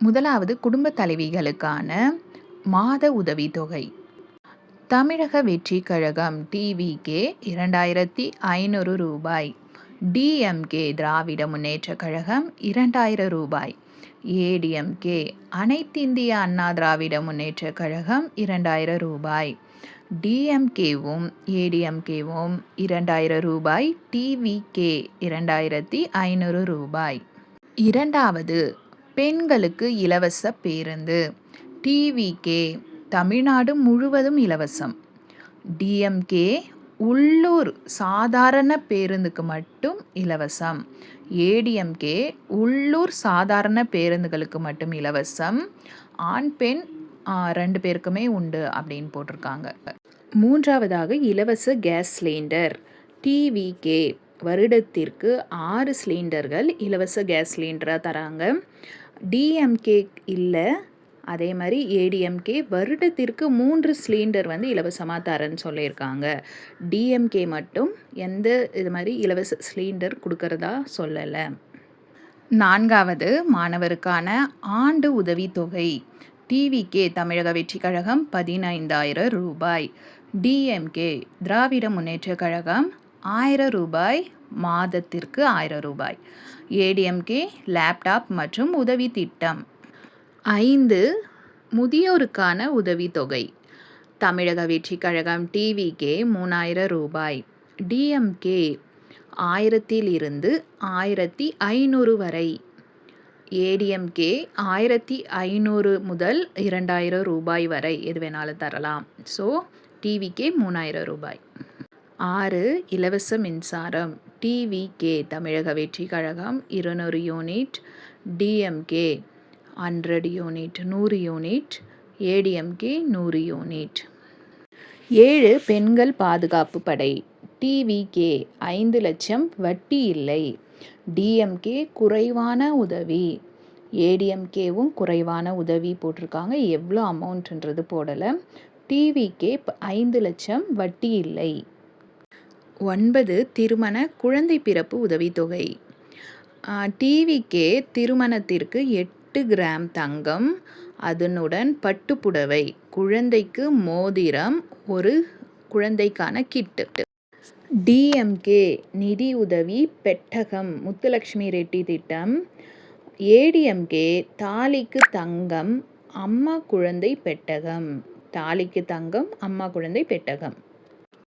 முதலாவது குடும்ப தலைவிகளுக்கான மாத உதவித்தொகை. தமிழக வெற்றி கழகம் டிவிகே 2500 ரூபாய். டிஎம்கே திராவிட முன்னேற்ற கழகம் 2000 ரூபாய். ஏடிஎம்கே அனைத்திந்திய அண்ணா திராவிட முன்னேற்ற கழகம் 2000 ரூபாய். டிஎம்கேவும் ஏடிஎம்கேவும் 2000 ரூபாய். டிவிகே 2500 ரூபாய். இரண்டாவது பெண்களுக்கு இலவச பேருந்து. டிவிகே தமிழ்நாடு முழுவதும் இலவசம். டிஎம்கே உள்ளூர் சாதாரண பேருந்துக்கு மட்டும் இலவசம். ஏடிஎம்கே உள்ளூர் சாதாரண பேருந்துகளுக்கு மட்டும் இலவசம். ஆண் பெண் 2 பேருக்குமே உண்டு அப்படின்னு போட்டிருக்காங்க. மூன்றாவதாக இலவச கேஸ் சிலிண்டர். டிவிகே வருடத்திற்கு 6 சிலிண்டர்கள் இலவச கேஸ் சிலிண்டராக தராங்க. டிஎம்கே இல்லை, அதே மாதிரி ஏடிஎம்கே வருடத்திற்கு 3 சிலிண்டர் இலவசமாக தரேன்னு சொல்லியிருக்காங்க. டிஎம்கே மட்டும் எந்த இது மாதிரி இலவச சிலிண்டர் கொடுக்கறதா சொல்லலை. நான்காவது மாணவருக்கான ஆண்டு உதவித்தொகை. டிவிகே தமிழக வெற்றி கழகம் 15000 ரூபாய். டிஎம்கே திராவிட முன்னேற்ற கழகம் 1000 ரூபாய், மாதத்திற்கு 1000 ரூபாய். ஏடிஎம்கே லேப்டாப் மற்றும் உதவி திட்டம். 5 முதியோருக்கான உதவித்தொகை. தமிழக வெற்றி கழகம் டிவிகே 3000 ரூபாய். டிஎம்கே 1000 இருந்து 1500 வரை. ஏடிஎம்கே 1500 முதல் 2000 ரூபாய் வரை எது வேணாலும் தரலாம். ஸோ டிவிகே 3000 ரூபாய். 6 இலவச மின்சாரம். டிவிகே தமிழக வெற்றி கழகம் 200 unit. DMK 100 unit 100 unit. ADMK 100 unit. 7 பெண்கள் பாதுகாப்பு படை. டிவிகே 5 லட்சம் வட்டி இல்லை. டிஎம்கே குறைவான உதவி. ஏடிஎம்கேவும் குறைவான உதவி போட்டிருக்காங்க. எவ்வளோ அமௌண்ட்ன்றது போடலை. டிவிகே 5 லட்சம் வட்டி இல்லை. 9 திருமண குழந்தை பிறப்பு உதவித்தொகை. டிவிகே திருமணத்திற்கு 8 கிராம் தங்கம், அதனுடன் பட்டுப்புடவை, குழந்தைக்கு மோதிரம், ஒரு குழந்தைக்கான கிட்டு. டிஎம்கே நிதி உதவி பெட்டகம் முத்துலட்சுமி ரெட்டி திட்டம். ஏடிஎம்கே தாலிக்கு தங்கம், அம்மா குழந்தை பெட்டகம். தாலிக்கு தங்கம், அம்மா குழந்தை பெட்டகம்.